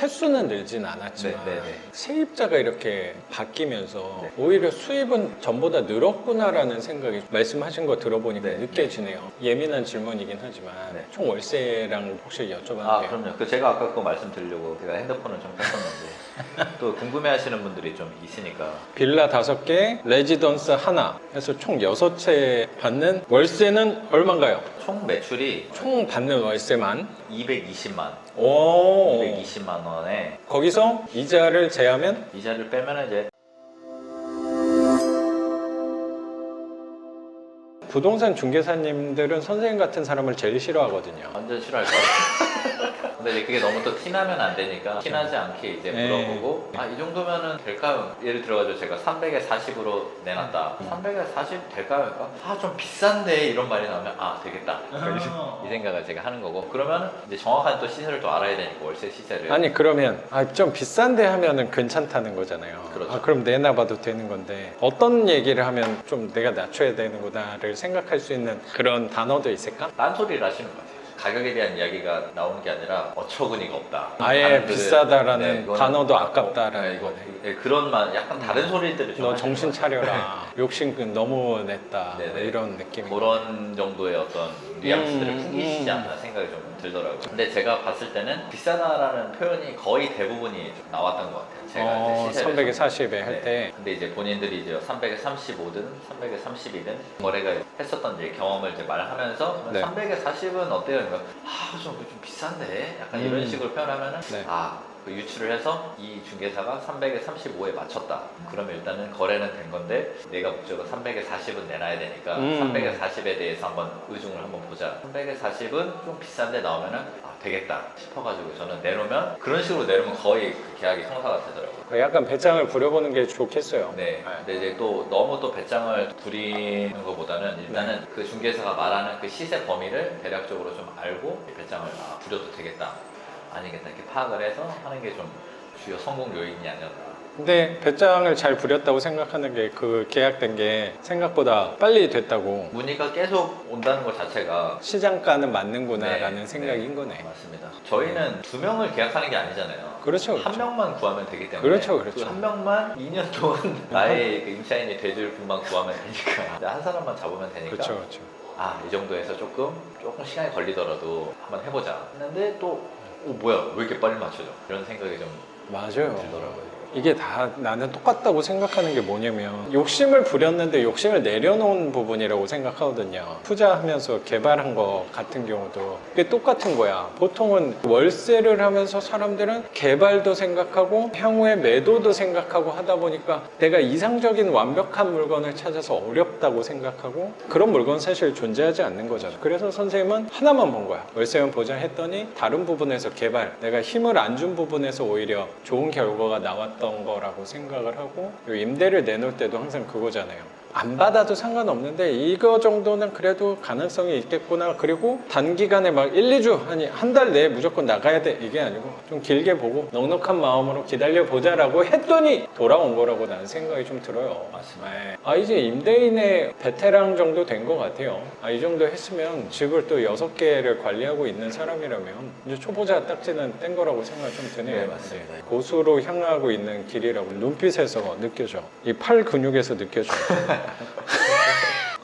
채수는 늘진 않았지만 네네네. 세입자가 이렇게 바뀌면서 네. 오히려 수입은 전보다 늘었구나라는 생각이 말씀하신 거 들어보니까 네. 느껴지네요. 예민한 질문이긴 하지만 네. 총 월세랑 혹시 여쭤봐도 아, 돼요? 그럼요. 제가 아까 그거 말씀드리려고 제가 핸드폰을 좀 켰었는데 또 궁금해하시는 분들이 좀 있으니까. 빌라 5개, 레지던스 하나 해서 총 6채 받는 월세는 얼마인가요? 총 매출이 총 받는 월세만 220만. 오 220만 원에 거기서 이자를 제하면 이자를 빼면 이제 부동산 중개사님들은 선생님 같은 사람을 제일 싫어하거든요. 완전 싫어할 것 같아요. 근데 이제 그게 너무 또 티나면 안 되니까 티나지 않게 이제 네. 물어보고 아, 이 정도면은 될까요? 예를 들어가지고 제가 300에 40으로 내놨다. 300에 40 될까요? 그러니까 아, 좀 비싼데 이런 말이 나오면 아, 되겠다. 이 생각을 제가 하는 거고 그러면 이제 정확한 또 시세를 또 알아야 되니까 월세 시세를. 아니 그러면 좀 비싼데 하면은 괜찮다는 거잖아요. 그렇죠. 그럼 내놔봐도 되는 건데 어떤 얘기를 하면 좀 내가 낮춰야 되는구나를 생각할 수 있는 그런 단어도 있을까? 딴소리를 하시는 것 같아요. 가격에 대한 이야기가 나오는 게 아니라 어처구니가 없다. 아예 다른 비싸다라는 이거는 단어도 아깝고, 아깝다라는 이거, 거네. 그런 말 약간 다른 소리들을 좀 너 하시는 정신 것 같아요. 차려라. 욕심 너무 냈다. 네네. 뭐 이런 느낌. 그런 정도의 어떤 뉘앙스들을 풍기시지 음. 않나 생각이 좀 들더라고요. 근데 제가 봤을 때는 비싸다라는 표현이 거의 대부분이 좀 나왔던 것 같아요. 제가 이제 시세를 300에 40에 할 때. 근데 이제 본인들이 이제 300에 35든 300에 30이든 거래가 했었던 이제 경험을 이제 말하면서 네. 300에 40은 어때요? 그러니까 좀 비싼데? 약간 이런 식으로 표현하면은 네. 그 유추를 해서 이 중개사가 300에 35에 맞췄다. 그러면 일단은 거래는 된 건데 내가 목적은 300에 40은 내놔야 되니까 300에 40에 대해서 한번 의중을 한번 보자. 300에 40은 좀 비싼데 나오면은 되겠다 싶어가지고 저는 내놓으면 그런 식으로 내놓으면 거의 그 계약이 성사가 되더라고요. 약간 배짱을 부려보는 게 좋겠어요. 네. 근데 이제 또 너무 또 배짱을 부리는 것보다는 일단은 그 중개사가 말하는 그 시세 범위를 대략적으로 좀 알고 배짱을 부려도 되겠다. 아니겠다. 이렇게 파악을 해서 하는 게 좀 주요 성공 요인이 아니었나. 근데 배짱을 잘 부렸다고 생각하는 게 그 계약된 게 생각보다 빨리 됐다고 문의가 계속 온다는 것 자체가 시장가는 맞는구나라는 네, 생각인 거네. 맞습니다. 저희는 2명을 계약하는 게 아니잖아요. 그렇죠, 한 그렇죠. 명만 구하면 되기 때문에 그렇죠, 그렇죠. 그 한 명만 2년 동안 나의 그 임차인이 돼줄 분만 구하면 되니까 근데 한 사람만 잡으면 되니까 그렇죠, 그렇죠. 이 정도에서 조금 시간이 걸리더라도 한번 해보자 했는데 또 뭐야 왜 이렇게 빨리 맞춰져 이런 생각이 좀 맞아요. 들더라고요. 이게 다 나는 똑같다고 생각하는 게 뭐냐면 욕심을 부렸는데 욕심을 내려놓은 부분이라고 생각하거든요. 투자하면서 개발한 거 같은 경우도 그게 똑같은 거야. 보통은 월세를 하면서 사람들은 개발도 생각하고 향후에 매도도 생각하고 하다 보니까 내가 이상적인 완벽한 물건을 찾아서 어렵다고 생각하고 그런 물건 사실 존재하지 않는 거잖아. 그래서 선생님은 하나만 본 거야. 월세만 보자 했더니 다른 부분에서 개발, 내가 힘을 안 준 부분에서 오히려 좋은 결과가 나왔던 거라고 생각을 하고 임대를 내놓을 때도 항상 그거잖아요. 안 받아도 상관없는데 이거 정도는 그래도 가능성이 있겠구나. 그리고 단기간에 막 1, 2주 아니 한 달 내에 무조건 나가야 돼 이게 아니고 좀 길게 보고 넉넉한 마음으로 기다려보자라고 했더니 돌아온 거라고 나는 생각이 좀 들어요. 맞습니다. 이제 임대인의 베테랑 정도 된 것 같아요. 이 정도 했으면 집을 또 6개를 관리하고 있는 사람이라면 이제 초보자 딱지는 뗀 거라고 생각이 좀 드네요. 네, 맞습니다. 고수로 향하고 있는 길이라고 눈빛에서 느껴져. 이 팔 근육에서 느껴져.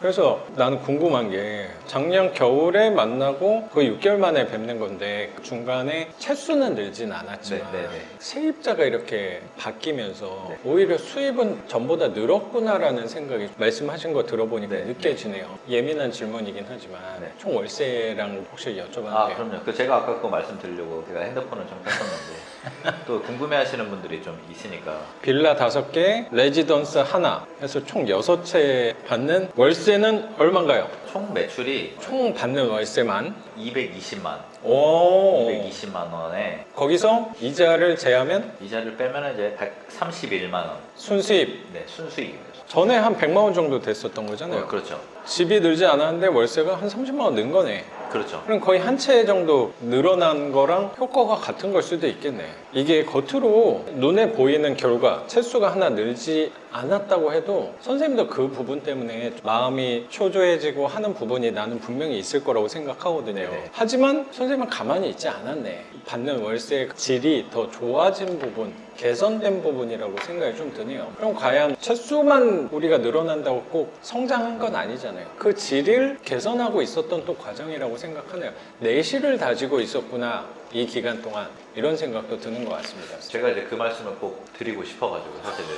그래서 나는 궁금한 게 작년 겨울에 만나고 거의 6개월 만에 뵙는 건데 중간에 채수는 늘진 않았지만 네. 세입자가 이렇게 바뀌면서 네. 오히려 수입은 전보다 늘었구나라는 생각이 말씀하신 거 들어보니까 네. 느껴지네요. 예민한 질문이긴 하지만 네. 총 월세랑 혹시 여쭤봐도 돼요? 그럼요. 제가 아까 그거 말씀드리려고 제가 핸드폰을 좀 켰었는데 또 궁금해하시는 분들이 좀 있으니까 빌라 5개, 레지던스 하나 해서 총 6채 받는 월세는 얼마인가요? 총 매출이 총 받는 월세만 220만 오 220만 원에 거기서 이자를 제하면 이자를 빼면 이제 131만 원. 순수입 네, 순수익입니다. 전에 한 100만 원 정도 됐었던 거잖아요. 그렇죠. 집이 늘지 않았는데 월세가 한 30만 원 는 거네. 그렇죠. 그럼 거의 한 채 정도 늘어난 거랑 효과가 같은 걸 수도 있겠네. 이게 겉으로 눈에 보이는 결과, 채수가 하나 늘지 않았다고 해도 선생님도 그 부분 때문에 마음이 초조해지고 하는 부분이 나는 분명히 있을 거라고 생각하거든요. 네네. 하지만 선생님은 가만히 있지 않았네. 받는 월세 질이 더 좋아진 부분, 개선된 부분이라고 생각이 좀 드네요. 그럼 과연 채수만 우리가 늘어난다고 꼭 성장한 건 아니잖아요. 그 질을 개선하고 있었던 또 과정이라고 생각하네요. 내실을 다지고 있었구나, 이 기간 동안. 이런 생각도 드는 것 같습니다. 제가 이제 그 말씀을 꼭 드리고 싶어가지고 사실은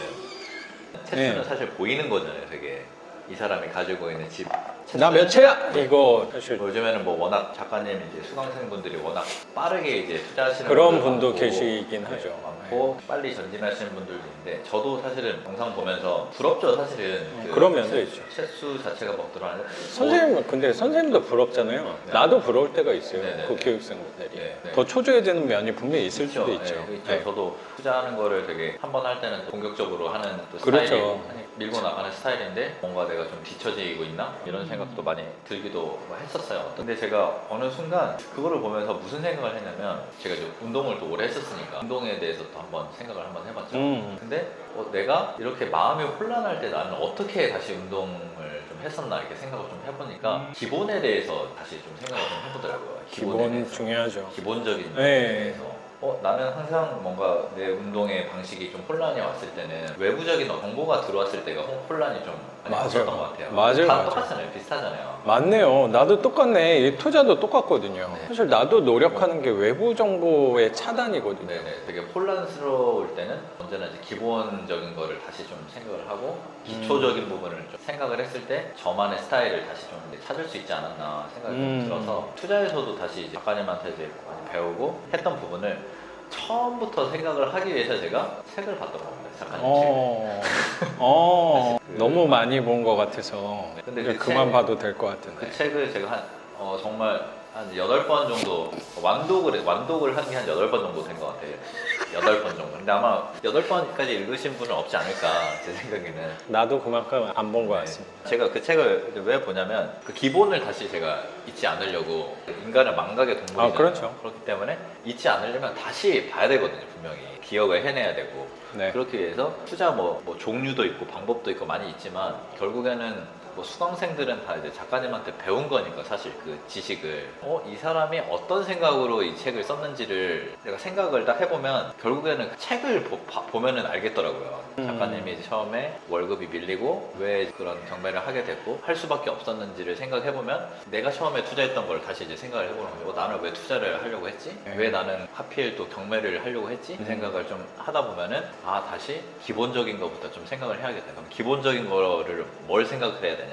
채수는 네. 사실 보이는 거잖아요. 되게 이 사람이 가지고 있는 집 나 몇 채야? 이거 사실 요즘에는 뭐 워낙 작가님 이제 수강생분들이 워낙 빠르게 이제 투자하시는 그런 분들 분도 많고, 계시긴 네, 하죠. 많고 빨리 전진하시는 분들도 있는데 저도 사실은 영상 보면서 부럽죠 사실은. 그런 면도 있죠. 채수 자체가 막 들어가는데 선생님은 근데 선생님도 부럽잖아요. 네. 나도 부러울 때가 있어요. 네, 네, 그 네. 교육생들이 네, 네. 더 초조해지는 면이 분명히 있을 있죠. 수도 있죠. 네, 있죠. 네. 저도 투자하는 거를 되게 한 번 할 때는 공격적으로 하는 또 그렇죠. 스타일이 밀고 나가는 스타일인데 뭔가 내가 좀 뒤처지고 있나 이런 생각도 많이 들기도 했었어요. 근데 제가 어느 순간 그거를 보면서 무슨 생각을 했냐면 제가 이제 운동을 또 오래 했었으니까 운동에 대해서 또 한번 생각을 한번 해봤죠. 근데 내가 이렇게 마음이 혼란할 때 나는 어떻게 다시 운동을 좀 했었나 이렇게 생각을 좀 해보니까 기본에 대해서 다시 좀 생각을 좀 해보더라고요. 기본에 기본 대해서. 중요하죠. 기본적인 네. 부분에 대해서 나는 항상 뭔가 내 운동의 방식이 좀 혼란이 왔을 때는 외부적인 정보가 들어왔을 때가 혼란이 좀 많이 맞아요. 왔었던 것 같아요. 맞아요, 다 맞아요. 똑같잖아요. 비슷하잖아요. 맞네요. 나도 똑같네. 이 투자도 똑같거든요. 네. 사실 나도 노력하는 게 외부 정보의 차단이거든요. 네네. 되게 혼란스러울 때는 언제나 이제 기본적인 거를 다시 좀 생각을 하고 기초적인 부분을 좀 생각을 했을 때 저만의 스타일을 다시 좀 찾을 수 있지 않았나 생각이 좀 들어서 투자에서도 다시 이제 작가님한테 이제 많이 배우고 했던 부분을 처음부터 생각을 하기 위해서 제가 책을 봤던 겁니다. 작가님 책. 너무 많이 본 것 같아서 근데 이제 그 그만 책- 봐도 될 것 같은데. 그 책을 제가 정말 한 8번 정도 완독을 한 게 한 8번 정도 된 것 같아요. 8번 정도. 근데 아마 8번까지 읽으신 분은 없지 않을까 제 생각에는. 나도 그만큼 안 본 것 네. 같습니다. 제가 그 책을 왜 보냐면 그 기본을 다시 제가 잊지 않으려고 인간은 망각의 동물이잖아요. 그렇죠. 그렇기 때문에 잊지 않으려면 다시 봐야 되거든요. 분명히 기억을 해내야 되고 네. 그렇기 위해서 투자 뭐 종류도 있고 방법도 있고 많이 있지만 결국에는 뭐 수강생들은 다 이제 작가님한테 배운 거니까 사실 그 지식을 이 사람이 어떤 생각으로 이 책을 썼는지를 내가 생각을 딱 해보면 결국에는 그 책을 보면은 알겠더라고요. 작가님이 처음에 월급이 밀리고 왜 그런 경매를 하게 됐고 할 수밖에 없었는지를 생각해보면 내가 처음에 투자했던 걸 다시 이제 생각을 해보는 거예요. 나는 왜 투자를 하려고 했지? 왜 나는 하필 또 경매를 하려고 했지? 이 생각을 좀 하다 보면은 다시 기본적인 것부터 좀 생각을 해야겠다. 그럼 기본적인 거를 뭘 생각을 해야 되냐?